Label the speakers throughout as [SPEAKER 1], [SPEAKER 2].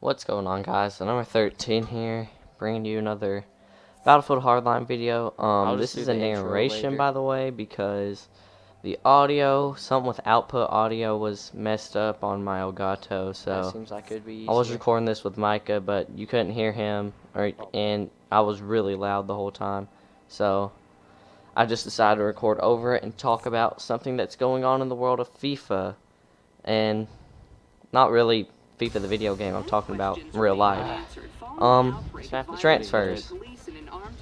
[SPEAKER 1] What's going on, guys? So number 13 here, bringing you another Battlefield Hardline video. This is a narration, by the way, because the audio, something with output audio was messed up on my Elgato, so
[SPEAKER 2] seems like it'd be
[SPEAKER 1] I was recording this with Micah, but you couldn't hear him, and I was really loud the whole time, so I just decided to record over it and talk about something that's going on in the world of FIFA, and not really FIFA the video game, I'm talking about real life. Transfers.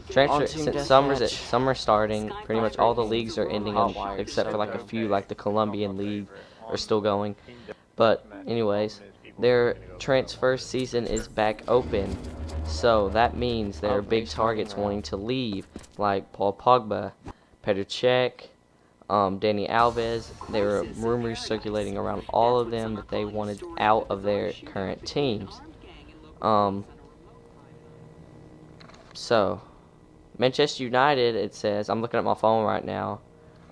[SPEAKER 1] Since summer's starting, pretty much all the leagues are ending, except for like a few, like the Colombian league, are still going. But anyways, their transfer season is back open, so that means there are big targets wanting to leave, like Paul Pogba, Petr Cech, Dani Alves. There were rumors circulating around all of them that they wanted out of their current teams. So Manchester United, it says, I'm looking at my phone right now,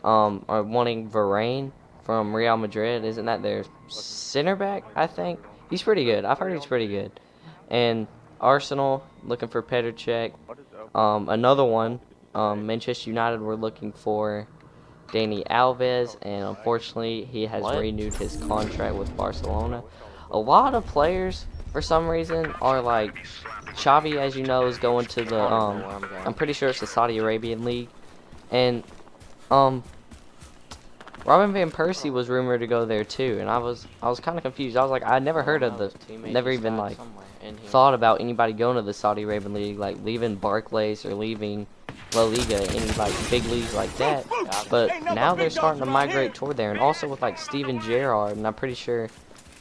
[SPEAKER 1] are wanting Varane from Real Madrid. Isn't that their center back? I think he's pretty good. I've heard he's pretty good. And Arsenal looking for Petr Cech. Another one, Manchester United were looking for Dani Alves, and unfortunately he has renewed his contract with Barcelona. A lot of players, for some reason, are like Xavi, as you know, is going to the I'm pretty sure it's the Saudi Arabian league, and Robin van Persie was rumored to go there too, and I was kind of confused. I was like, I never heard of never even like thought about anybody going to the Saudi Arabian league, like leaving Barclays or leaving La Liga, any like big leagues like that. But now they're starting to migrate toward there, and also with like Steven Gerrard, and I'm pretty sure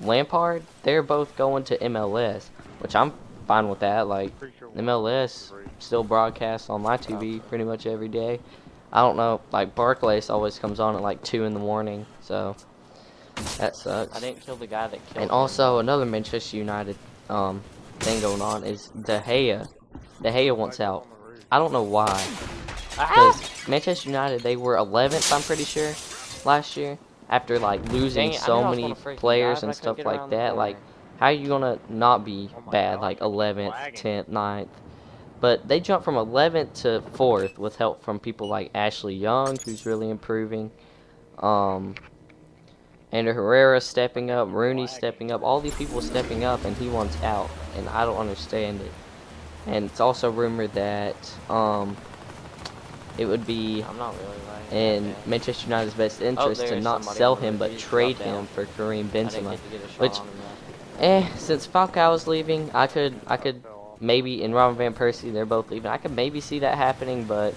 [SPEAKER 1] Lampard, they're both going to MLS, which I'm fine with that. Like, MLS still broadcasts on my TV pretty much every day. I don't know, like Barclays always comes on at like 2 in the morning, so that sucks.
[SPEAKER 2] I didn't kill the guy that killed
[SPEAKER 1] And also another Manchester United thing going on is De Gea. De Gea wants out. I don't know why. Because Manchester United, they were 11th, I'm pretty sure, last year. After like losing so many players and stuff like that, like how are you gonna not be bad, like 11th, 10th, 9th? But they jumped from 11th to 4th with help from people like Ashley Young, who's really improving. Ander Herrera stepping up, Rooney stepping up, all these people stepping up, and he wants out, and I don't understand it. And it's also rumored that it would be in Manchester United's best interest to not sell him but trade him for Karim Benzema, which, since Falcao is leaving, I could maybe, in Robin van Persie, they're both leaving, I could maybe see that happening, but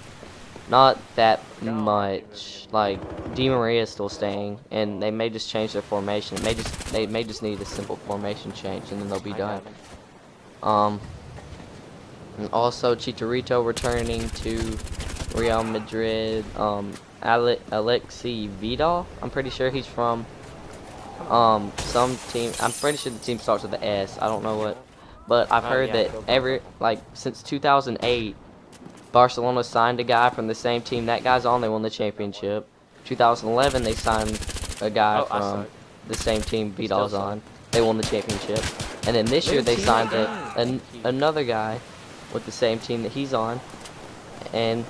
[SPEAKER 1] not that much. Like, Di Maria is still staying, and they may just change their formation. They may just need a simple formation change, and then they'll be done. And also Chicharito returning to Real Madrid. Alexi Vidal, I'm pretty sure he's from some team. I'm pretty sure the team starts with the S. I don't know what, but I've heard that since 2008, Barcelona signed a guy from the same team that guy's on. They won the championship. 2011, they signed a guy from the same team Vidal's on. They won the championship. And then this year they signed another guy with the same team that he's on, and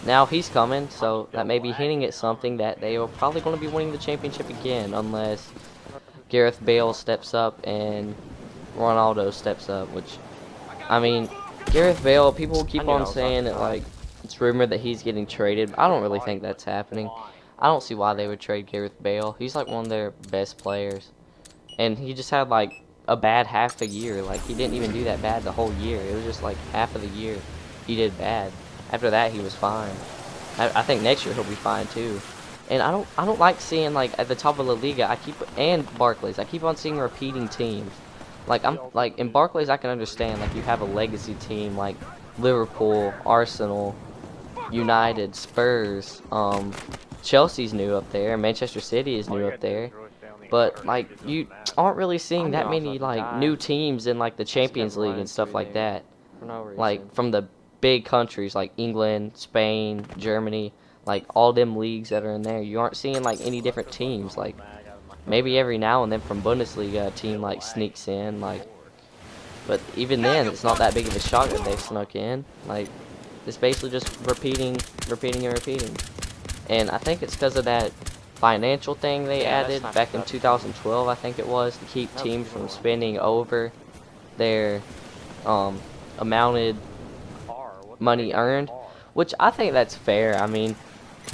[SPEAKER 1] now he's coming, so that may be hinting at something that they are probably going to be winning the championship again, unless Gareth Bale steps up and Ronaldo steps up, which, I mean, Gareth Bale, people keep on saying that, like, it's rumored that he's getting traded. I don't really think that's happening. I don't see why they would trade Gareth Bale. He's like one of their best players, and he just had like a bad half a year. Like, he didn't even do that bad the whole year. It was just like half of the year he did bad. After that, he was fine. I think next year he'll be fine too. And I don't like seeing, like, at the top of La Liga, and Barclays, I keep on seeing repeating teams. Like, in Barclays I can understand, like, you have a legacy team like Liverpool, Arsenal, United, Spurs, Chelsea's new up there, Manchester City is new up there. But, like, you aren't really seeing that many, like, new teams in, like, the Champions League and stuff like that. Like, from the big countries like England, Spain, Germany, like, all them leagues that are in there. You aren't seeing, like, any different teams. Like, maybe every now and then from Bundesliga a team, like, sneaks in. Like, but even then, it's not that big of a shock that they snuck in. Like, it's basically just repeating, and repeating. And I think it's because of that financial thing they added back in 2012, I think it was, to keep teams from spending over their amounted money earned, which I think that's fair. I mean,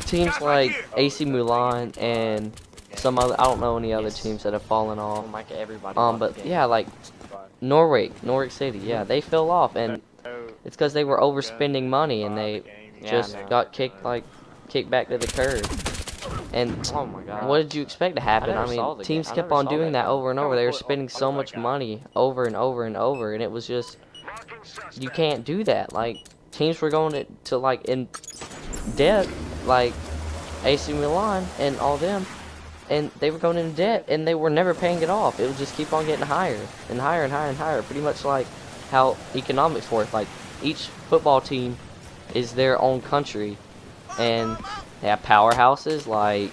[SPEAKER 1] teams like AC Milan and some other, I don't know any other teams that have fallen off. But yeah, like Norwich City, yeah, they fell off, and it's because they were overspending money and they just got kicked back to the curb. And what did you expect to happen? I mean, teams kept on doing that over and over. They were spending so much money over and over and over, and it was just, you can't do that. Like, teams were going to like in debt, like AC Milan and all them, and they were going in debt and they were never paying it off. It would just keep on getting higher and higher and higher and higher. Pretty much like how economics work. Like, each football team is their own country, and they have powerhouses like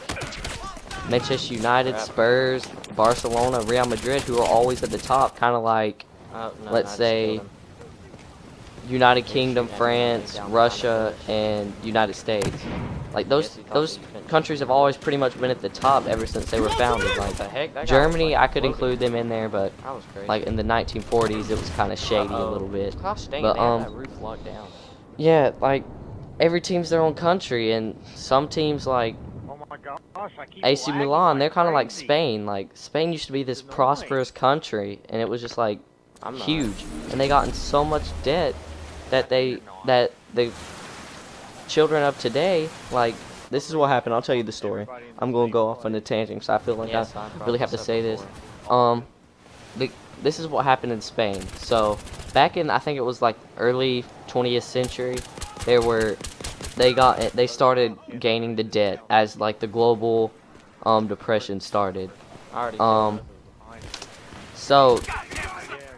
[SPEAKER 1] Manchester United, Spurs, Barcelona, Real Madrid, who are always at the top, kind of like, let's say, United Kingdom, France, Russia, and United States. Like, those countries have always pretty much been at the top ever since they were founded. Like, Germany, I could include them in there, but like in the 1940s, it was kind of shady a little bit. But yeah, like, every team's their own country, and some teams like AC Milan, they're kind of like Spain. Like, Spain used to be this prosperous country, and it was just like huge, and they got in so much debt that the children of today, like, this is what happened. I'll tell you the story. I'm gonna go off on a tangent because I feel like I really have to say this. This is what happened in Spain. So back in, I think it was like early 20th century, they started gaining the debt as like the global depression started. So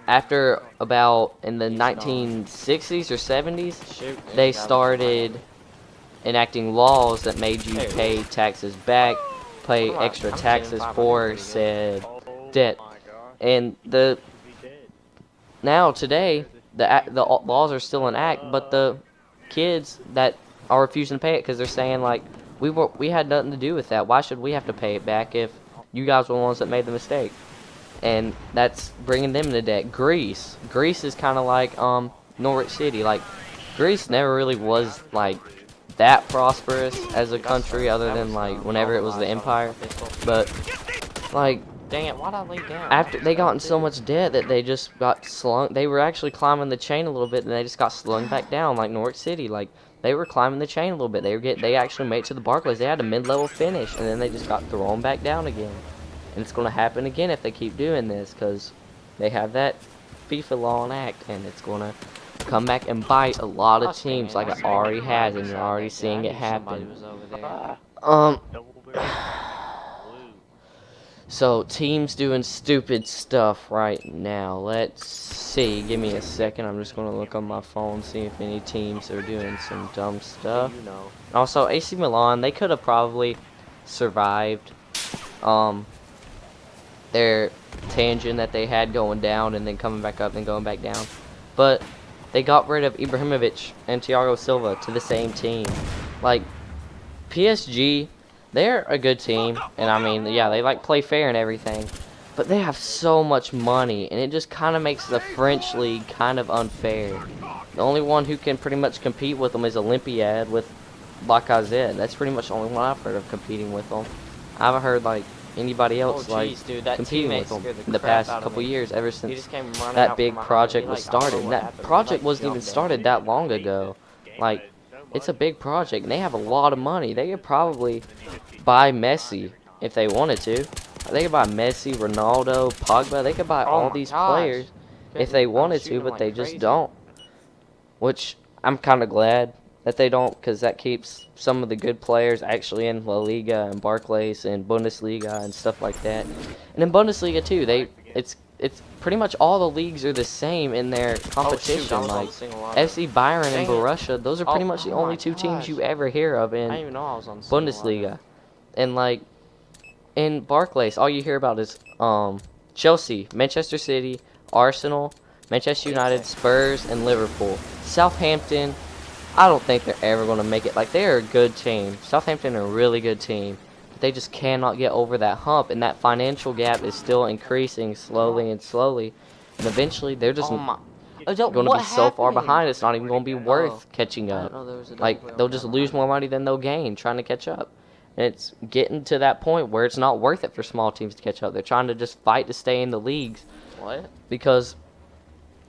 [SPEAKER 1] after about in the 1960s or 70s, they started enacting laws that made you pay taxes back, pay extra taxes for said debt. And now today the laws are still in act, but the kids that are refusing to pay it because they're saying, like, we had nothing to do with that. Why should we have to pay it back if you guys were the ones that made the mistake? And that's bringing them into debt. Greece is kind of like Norwich City. Like, Greece never really was like that prosperous as a country, other than like whenever it was the empire. But like, dang it, why'd I lay down? After they got in so much debt that they just got slung. They were actually climbing the chain a little bit, and they just got slung back down, like Norwich City. Like, they were climbing the chain a little bit. They actually made it to the Barclays. They had a mid-level finish, and then they just got thrown back down again. And it's going to happen again if they keep doing this, because they have that FIFA law in act, and it's going to come back and bite a lot of teams, like it already has, and you're already seeing it happen. So, teams doing stupid stuff right now. Let's see. Give me a second. I'm just going to look on my phone, see if any teams are doing some dumb stuff. Also, AC Milan, they could have probably survived their tangent that they had going down and then coming back up and going back down. But they got rid of Ibrahimovic and Thiago Silva to the same team. Like, PSG, they're a good team, and I mean, yeah, they like play fair and everything, but they have so much money, and it just kind of makes the French league kind of unfair. The only one who can pretty much compete with them is Olympiad with Lacazette. That's pretty much the only one I've heard of competing with them. I haven't heard like anybody else competing with them in the past couple years, ever since that big project was started. And that project wasn't even started that long ago. Like, it's a big project, and they have a lot of money. They could probably buy Messi if they wanted to. They could buy Messi, Ronaldo, Pogba. They could buy all these players if they wanted to, but they just don't. Which I'm kind of glad that they don't, because that keeps some of the good players actually in La Liga and Barclays and Bundesliga and stuff like that. And in Bundesliga too, it's pretty much all the leagues are the same in their competition. Like FC Bayern and Borussia, those are pretty much the only two teams you ever hear of in Bundesliga. And like in Barclays, all you hear about is Chelsea, Manchester City, Arsenal, Manchester United, Spurs, and Liverpool. Southampton, I don't think they're ever going to make it. Like, they're a good team. Southampton are a really good team. But they just cannot get over that hump, and that financial gap is still increasing slowly and slowly. And eventually, they're just going to be so far behind, it's not even going to be worth catching up. Like, they'll just lose more money than they'll gain trying to catch up. And it's getting to that point where it's not worth it for small teams to catch up. They're trying to just fight to stay in the leagues.
[SPEAKER 2] What?
[SPEAKER 1] Because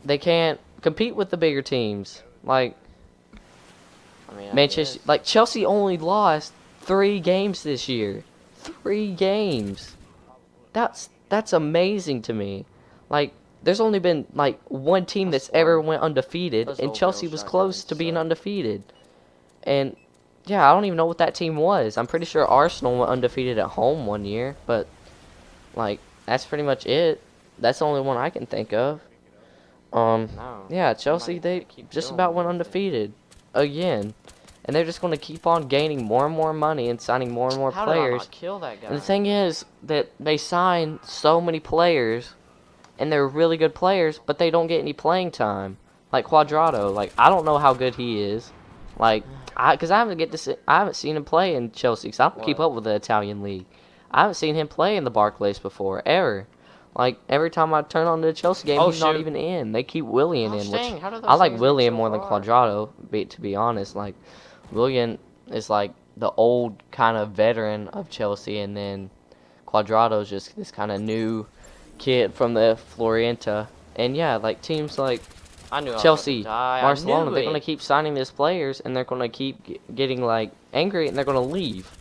[SPEAKER 1] they can't compete with the bigger teams. Like, Manchester, like Chelsea only lost 3 games this year. 3 games. That's amazing to me. Like, there's only been like one team that's ever went undefeated, and Chelsea was close to being undefeated. And yeah, I don't even know what that team was. I'm pretty sure Arsenal went undefeated at home one year, but like that's pretty much it. That's the only one I can think of. Yeah, Chelsea, they just about went undefeated again. And they're just going to keep on gaining more and more money and signing more and more players.
[SPEAKER 2] How did I not kill that guy?
[SPEAKER 1] And the thing is that they sign so many players, and they're really good players, but they don't get any playing time. Like Cuadrado, like I don't know how good he is. Like, because I haven't seen him play in Chelsea, because I don't keep up with the Italian league. I haven't seen him play in the Barclays before, ever. Like, every time I turn on the Chelsea game, he's not even in. They keep Willian in, which I like Willian more than Cuadrado, to be honest. Like, Willian is like the old kind of veteran of Chelsea, and then Cuadrado's just this kind of new kid from the Florienta. And yeah, like teams like Chelsea, Barcelona, they're going to keep signing these players, and they're going to keep getting like angry, and they're going to leave.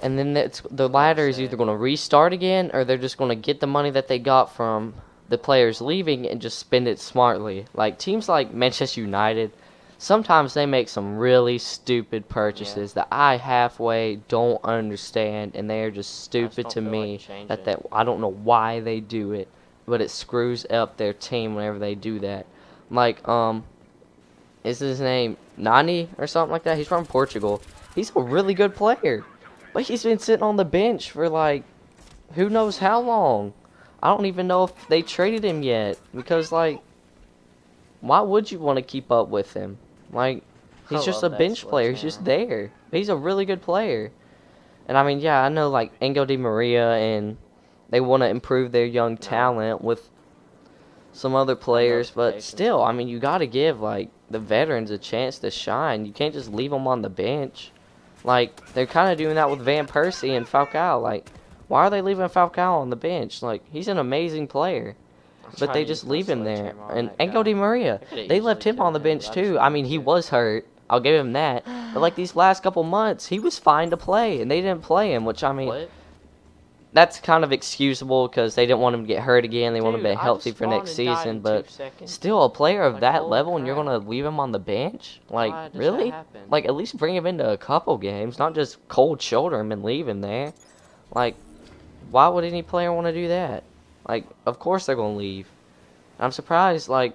[SPEAKER 1] And then the ladder is either going to restart again, or they're just going to get the money that they got from the players leaving and just spend it smartly. Like teams like Manchester United, sometimes they make some really stupid purchases that I halfway don't understand, and they are just stupid to me. That I don't know why they do it, but it screws up their team whenever they do that. Like is his name Nani or something like that? He's from Portugal. He's a really good player, but he's been sitting on the bench for like who knows how long. I don't even know if they traded him yet, because like why would you want to keep up with him? Like, he's just a bench player. He's just there. He's a really good player. And I mean, yeah, I know like Angel Di Maria, and they want to improve their young talent with some other players, but still, I mean, you got to give like the veterans a chance to shine. You can't just leave them on the bench. Like, they're kind of doing that with Van Persie and Falcao. Like, why are they leaving Falcao on the bench? Like, he's an amazing player. But they just leave him there. And Angel Di Maria, they left him on the bench too. I mean, he was hurt. I'll give him that. But like these last couple months, he was fine to play, and they didn't play him, which I mean, that's kind of excusable because they didn't want him to get hurt again. They want him to be healthy for next season. But still, a player of that level, and you're going to leave him on the bench? Like, really? Like, at least bring him into a couple games, not just cold shoulder him and leave him there. Like, why would any player want to do that? Like, of course they're going to leave. I'm surprised, like,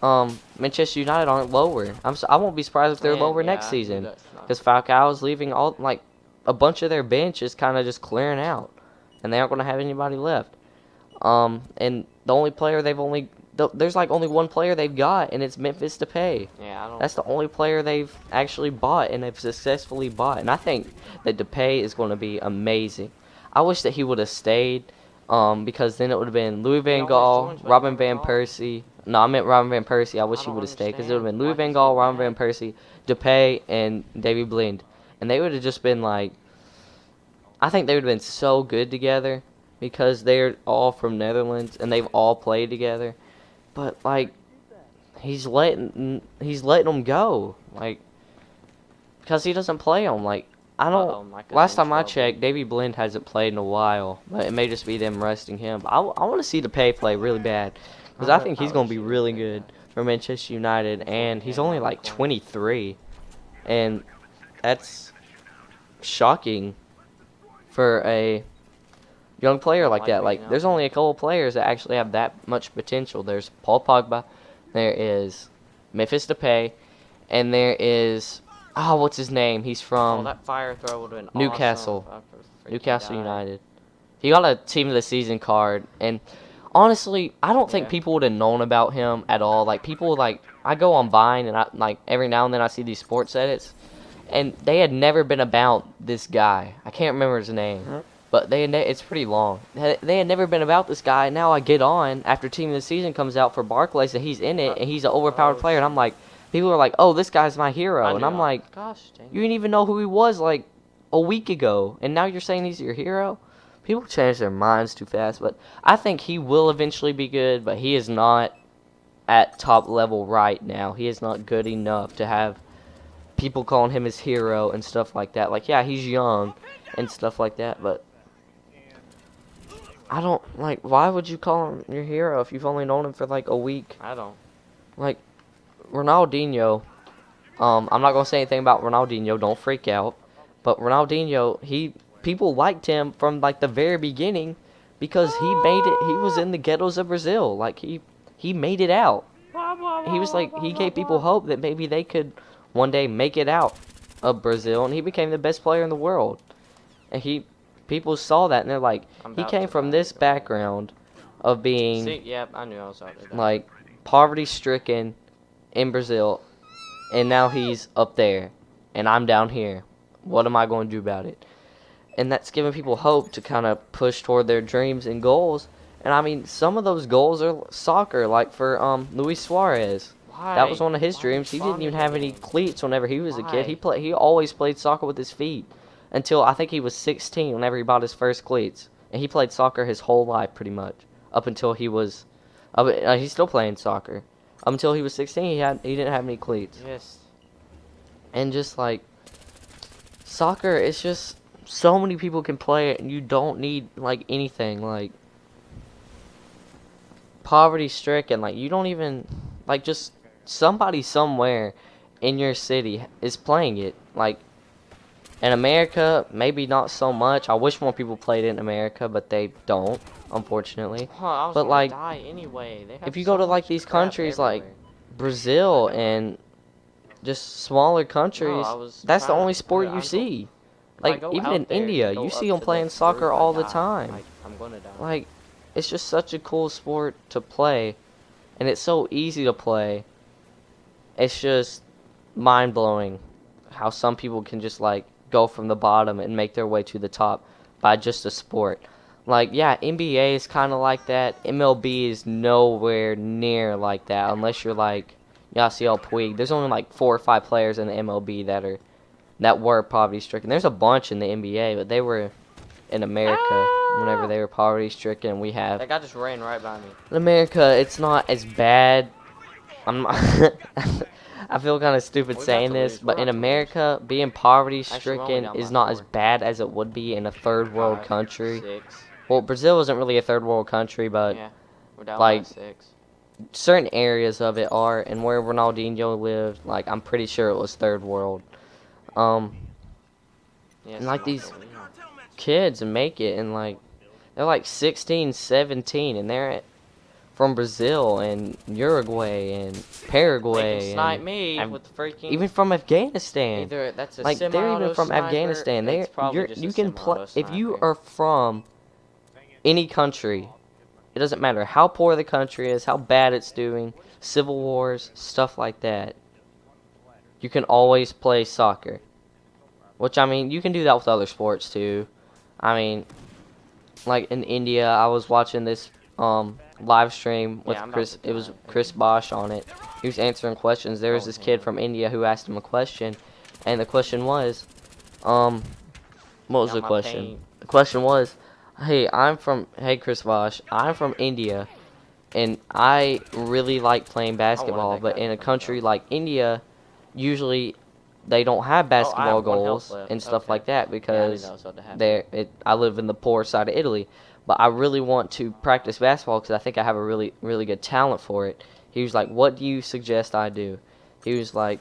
[SPEAKER 1] Manchester United aren't lower. I won't be surprised if they're lower next season. Because Falcao is leaving like, a bunch of their bench is kind of just clearing out. And they aren't going to have anybody left. And the only player there's like only one player they've got, and it's Memphis Depay. That's the only player they've actually bought, and they've successfully bought. And I think that Depay is going to be amazing. I wish that he would have stayed. Because then it would have been Louis Van Gaal, Robin Van Persie. No, I meant Robin Van Persie. I wish he would have stayed, because it would have been Louis Van Gaal, Robin Van Persie, Depay, and Davy Blind. And they would have just been like, I think they would have been so good together, because they're all from Netherlands and they've all played together. But like, he's letting them go, like, because he doesn't play them. Like, I don't. Last time I checked, Davy Blind hasn't played in a while, but it may just be them resting him. But I want to see Depay play really bad, because I think he's going to be really good for Manchester United, and he's only like 23, and that's shocking for a young player like that. Like, there's only a couple players that actually have that much potential. There's Paul Pogba, there is Memphis Depay, and there is. Oh, what's his name? He's from
[SPEAKER 2] that fire throw would have been
[SPEAKER 1] Newcastle. Newcastle United. He got a Team of the Season card, and honestly, I don't think
[SPEAKER 2] Yeah.
[SPEAKER 1] people would have known about him at all. Like people like I go on Vine and I like every now and then I see these sports edits, and they had never been about this guy. I can't remember his name, but it's pretty long. They had never been about this guy. And now I get on after Team of the Season comes out for Barclays and he's in it and he's an overpowered player, and I'm like, people are like, oh, this guy's my hero, and I'm like,
[SPEAKER 2] gosh dang.
[SPEAKER 1] you didn't even know who he was like a week ago, and now you're saying he's your hero? People change their minds too fast, but I think he will eventually be good, but he is not at top level right now. He is not good enough to have people calling him his hero and stuff like that. Like, yeah, he's young and stuff like that, but I don't, like, why would you call him your hero if you've only known him for like a week?
[SPEAKER 2] I don't.
[SPEAKER 1] Like, Ronaldinho, I'm not going to say anything about Ronaldinho, don't freak out, but Ronaldinho, people liked him from like the very beginning because he made it. He was in the ghettos of Brazil. Like he made it out. He was like he gave people hope that maybe they could one day make it out of Brazil, and he became the best player in the world. And people saw that and they're like, he came from this background of being
[SPEAKER 2] See, yeah, I knew I was out there.
[SPEAKER 1] like poverty stricken in Brazil, and now he's up there and I'm down here. What am I going to do about it? And that's giving people hope to kind of push toward their dreams and goals. And I mean, some of those goals are soccer, like for Luis Suarez.
[SPEAKER 2] Why?
[SPEAKER 1] That was one of his
[SPEAKER 2] Why
[SPEAKER 1] dreams. He didn't even have any
[SPEAKER 2] farming?
[SPEAKER 1] cleats whenever he was a kid.
[SPEAKER 2] Why?
[SPEAKER 1] He always played soccer with his feet until I think he was 16 whenever he bought his first cleats. And he played soccer his whole life pretty much up until he was he's still playing soccer. Up until he was 16, he didn't have any cleats.
[SPEAKER 2] Yes.
[SPEAKER 1] And just like soccer, it's just so many people can play it, and you don't need like anything like poverty stricken. Like you don't even like just somebody somewhere in your city is playing it. Like in America, maybe not so much. I wish more people played it in America, but they don't, unfortunately.
[SPEAKER 2] Huh, I was
[SPEAKER 1] But
[SPEAKER 2] gonna
[SPEAKER 1] like,
[SPEAKER 2] die anyway. They have
[SPEAKER 1] if you
[SPEAKER 2] so
[SPEAKER 1] go to like
[SPEAKER 2] much
[SPEAKER 1] these
[SPEAKER 2] crap
[SPEAKER 1] countries like
[SPEAKER 2] everywhere.
[SPEAKER 1] Brazil and just smaller countries,
[SPEAKER 2] I was
[SPEAKER 1] that's the
[SPEAKER 2] trying-
[SPEAKER 1] only sport
[SPEAKER 2] I
[SPEAKER 1] you
[SPEAKER 2] go-
[SPEAKER 1] see.
[SPEAKER 2] If I
[SPEAKER 1] Like
[SPEAKER 2] go
[SPEAKER 1] even
[SPEAKER 2] out
[SPEAKER 1] in
[SPEAKER 2] there and
[SPEAKER 1] India,
[SPEAKER 2] go
[SPEAKER 1] you
[SPEAKER 2] up
[SPEAKER 1] see
[SPEAKER 2] to
[SPEAKER 1] them
[SPEAKER 2] the
[SPEAKER 1] playing soccer
[SPEAKER 2] roof, I
[SPEAKER 1] all the
[SPEAKER 2] die.
[SPEAKER 1] time.
[SPEAKER 2] Like, I'm gonna die.
[SPEAKER 1] Like it's just such a cool sport to play, and it's so easy to play. It's just mind blowing how some people can just like go from the bottom and make their way to the top by just a sport. Like yeah, NBA is kind of like that. MLB is nowhere near like that unless you're like Yasiel Puig. There's only like 4 or 5 players in the MLB that were poverty stricken. There's a bunch in the NBA, but they were in America whenever they were poverty stricken. We have
[SPEAKER 2] That guy just ran right by me.
[SPEAKER 1] in America, it's not as bad. I'm not I feel kind of stupid
[SPEAKER 2] We're
[SPEAKER 1] saying
[SPEAKER 2] about to
[SPEAKER 1] this,
[SPEAKER 2] lose.
[SPEAKER 1] but
[SPEAKER 2] We're
[SPEAKER 1] in
[SPEAKER 2] about to lose.
[SPEAKER 1] America, being poverty
[SPEAKER 2] Actually, we're only
[SPEAKER 1] stricken
[SPEAKER 2] down
[SPEAKER 1] is
[SPEAKER 2] by
[SPEAKER 1] not as
[SPEAKER 2] 4.
[SPEAKER 1] bad as it would be in a third world
[SPEAKER 2] 5,
[SPEAKER 1] country.
[SPEAKER 2] 6.
[SPEAKER 1] Well, Brazil isn't really a third world country, but
[SPEAKER 2] Yeah, we're down
[SPEAKER 1] like,
[SPEAKER 2] by 6.
[SPEAKER 1] certain areas of it are, and where Ronaldinho lived, like I'm pretty sure it was third world.
[SPEAKER 2] Yes,
[SPEAKER 1] And like
[SPEAKER 2] I'm
[SPEAKER 1] these
[SPEAKER 2] not going.
[SPEAKER 1] kids make it, and like they're like 16, 17, and they're from Brazil and Uruguay and
[SPEAKER 2] They
[SPEAKER 1] Paraguay
[SPEAKER 2] can snipe
[SPEAKER 1] and
[SPEAKER 2] me
[SPEAKER 1] I've-
[SPEAKER 2] with the freaking.
[SPEAKER 1] even from Afghanistan.
[SPEAKER 2] Either that's a
[SPEAKER 1] Like they're
[SPEAKER 2] semi-auto
[SPEAKER 1] even from
[SPEAKER 2] sniper,
[SPEAKER 1] Afghanistan.
[SPEAKER 2] it's probably
[SPEAKER 1] You're
[SPEAKER 2] just
[SPEAKER 1] you
[SPEAKER 2] a
[SPEAKER 1] can play
[SPEAKER 2] semi-auto
[SPEAKER 1] if you
[SPEAKER 2] sniper.
[SPEAKER 1] are from any country. It doesn't matter how poor the country is, how bad it's doing, civil wars, stuff like that. You can always play soccer. Which I mean, you can do that with other sports too. I mean, like in India, I was watching this live stream with
[SPEAKER 2] Yeah, I'm about
[SPEAKER 1] Chris.
[SPEAKER 2] to
[SPEAKER 1] It was
[SPEAKER 2] die.
[SPEAKER 1] Chris Bosch on it. He was answering questions. There was
[SPEAKER 2] Oh,
[SPEAKER 1] this kid
[SPEAKER 2] man.
[SPEAKER 1] from India who asked him a question, and the question was, what was
[SPEAKER 2] Got
[SPEAKER 1] the
[SPEAKER 2] my
[SPEAKER 1] question?
[SPEAKER 2] paint.
[SPEAKER 1] The question was, hey Chris Bosch, I'm from India, and I really like playing basketball,
[SPEAKER 2] that
[SPEAKER 1] but
[SPEAKER 2] guy
[SPEAKER 1] in a
[SPEAKER 2] to come
[SPEAKER 1] country
[SPEAKER 2] up.
[SPEAKER 1] like India, usually they don't have basketball
[SPEAKER 2] have 1 health
[SPEAKER 1] goals
[SPEAKER 2] left.
[SPEAKER 1] and stuff
[SPEAKER 2] Okay.
[SPEAKER 1] like that
[SPEAKER 2] Yeah, I
[SPEAKER 1] because
[SPEAKER 2] didn't know so to happen.
[SPEAKER 1] I live in the poor side of Italy, but I really want to practice basketball because I think I have a really, really good talent for it. He was like, what do you suggest I do? He was like,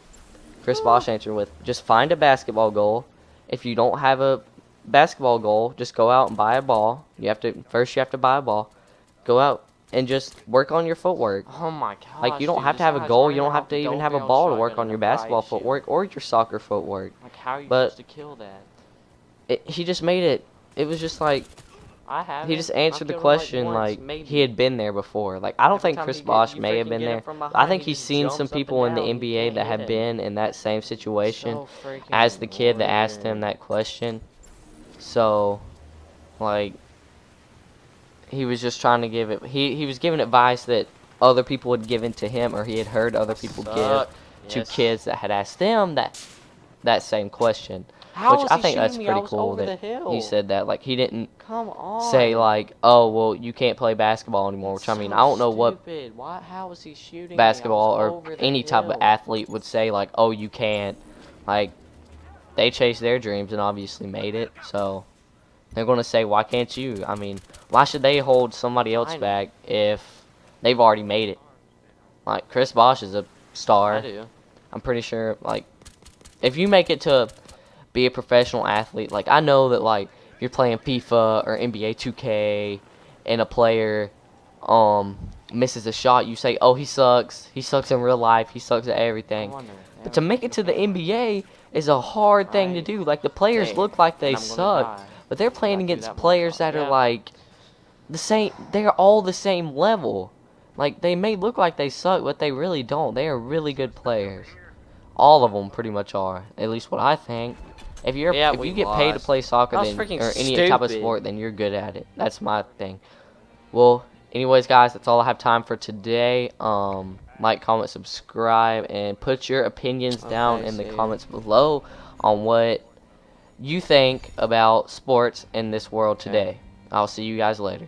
[SPEAKER 1] Chris Bosch answered with, just find a basketball goal. If you don't have a basketball goal, just go out and buy a ball. You have to buy a ball. Go out and just work on your footwork.
[SPEAKER 2] Oh my gosh.
[SPEAKER 1] Like, you don't
[SPEAKER 2] dude,
[SPEAKER 1] have
[SPEAKER 2] this
[SPEAKER 1] to have a
[SPEAKER 2] guy's
[SPEAKER 1] goal.
[SPEAKER 2] running
[SPEAKER 1] You don't have
[SPEAKER 2] off
[SPEAKER 1] to
[SPEAKER 2] the
[SPEAKER 1] even have a
[SPEAKER 2] double-barrel
[SPEAKER 1] ball to work
[SPEAKER 2] shotgun
[SPEAKER 1] on your
[SPEAKER 2] in a riot
[SPEAKER 1] basketball
[SPEAKER 2] shield.
[SPEAKER 1] footwork or your soccer footwork.
[SPEAKER 2] Like, how are you
[SPEAKER 1] But-
[SPEAKER 2] supposed to kill that?
[SPEAKER 1] He just made it. It was just like,
[SPEAKER 2] I haven't.
[SPEAKER 1] He just
[SPEAKER 2] I've
[SPEAKER 1] answered the
[SPEAKER 2] killed him, like,
[SPEAKER 1] question
[SPEAKER 2] once,
[SPEAKER 1] like
[SPEAKER 2] maybe.
[SPEAKER 1] he had been there before. Like I don't
[SPEAKER 2] Every
[SPEAKER 1] think
[SPEAKER 2] time
[SPEAKER 1] Chris
[SPEAKER 2] he get-
[SPEAKER 1] Bosh
[SPEAKER 2] you
[SPEAKER 1] may have
[SPEAKER 2] freaking
[SPEAKER 1] been
[SPEAKER 2] get him
[SPEAKER 1] there.
[SPEAKER 2] from
[SPEAKER 1] I
[SPEAKER 2] behind,
[SPEAKER 1] think
[SPEAKER 2] he
[SPEAKER 1] he's
[SPEAKER 2] just
[SPEAKER 1] seen
[SPEAKER 2] jumps
[SPEAKER 1] some
[SPEAKER 2] up and
[SPEAKER 1] people in the
[SPEAKER 2] down, you
[SPEAKER 1] NBA
[SPEAKER 2] can't
[SPEAKER 1] that
[SPEAKER 2] hit
[SPEAKER 1] have
[SPEAKER 2] him.
[SPEAKER 1] been in that same situation
[SPEAKER 2] So freaking
[SPEAKER 1] as the kid that asked him
[SPEAKER 2] weird.
[SPEAKER 1] that question. So, like, he was just trying to give it. He was giving advice that other people had given to him, or he had heard other people give
[SPEAKER 2] Suck.
[SPEAKER 1] to
[SPEAKER 2] Yes.
[SPEAKER 1] kids that had asked them that same question.
[SPEAKER 2] How
[SPEAKER 1] Which
[SPEAKER 2] was
[SPEAKER 1] I
[SPEAKER 2] he
[SPEAKER 1] think that's
[SPEAKER 2] shooting me? I
[SPEAKER 1] pretty
[SPEAKER 2] was
[SPEAKER 1] cool
[SPEAKER 2] over the
[SPEAKER 1] that
[SPEAKER 2] hill.
[SPEAKER 1] he said that. Like he didn't
[SPEAKER 2] Come on.
[SPEAKER 1] say like, oh well, you can't play basketball anymore. Which I mean, I don't know what
[SPEAKER 2] Stupid. Why? How was he shooting
[SPEAKER 1] basketball
[SPEAKER 2] me? I was
[SPEAKER 1] or
[SPEAKER 2] over the
[SPEAKER 1] any type of
[SPEAKER 2] hill.
[SPEAKER 1] athlete would say like, oh you can't. Like they chased their dreams and obviously made it. So they're gonna say, why can't you? I mean, why should they hold somebody else
[SPEAKER 2] I know.
[SPEAKER 1] back if they've already made it? Like Chris Bosh is a star.
[SPEAKER 2] I do.
[SPEAKER 1] I'm pretty sure. Like if you make it to be a professional athlete, like I know that like if you're playing FIFA or NBA 2K and a player misses a shot, you say, oh he sucks in real life, he sucks at everything. But to make it to the NBA is a hard thing to
[SPEAKER 2] Right
[SPEAKER 1] do. Like the players
[SPEAKER 2] there.
[SPEAKER 1] look like they
[SPEAKER 2] And I'm gonna
[SPEAKER 1] suck,
[SPEAKER 2] die.
[SPEAKER 1] but they're playing
[SPEAKER 2] Gotta do
[SPEAKER 1] against
[SPEAKER 2] that one
[SPEAKER 1] players
[SPEAKER 2] time.
[SPEAKER 1] that are
[SPEAKER 2] Yeah.
[SPEAKER 1] like the same. They're all the same level. Like they may look like they suck, but they really don't. They are really good players. All of them pretty much are. At least what I think. If you get paid to play soccer
[SPEAKER 2] That was
[SPEAKER 1] then,
[SPEAKER 2] freaking
[SPEAKER 1] or any type of
[SPEAKER 2] stupid.
[SPEAKER 1] sport, then you're good at it. That's my thing. Well, anyways, guys, that's all I have time for today. Like, comment, subscribe, and put your opinions down in the
[SPEAKER 2] see ya.
[SPEAKER 1] comments below on what you think about sports in this world today. I'll see you guys later.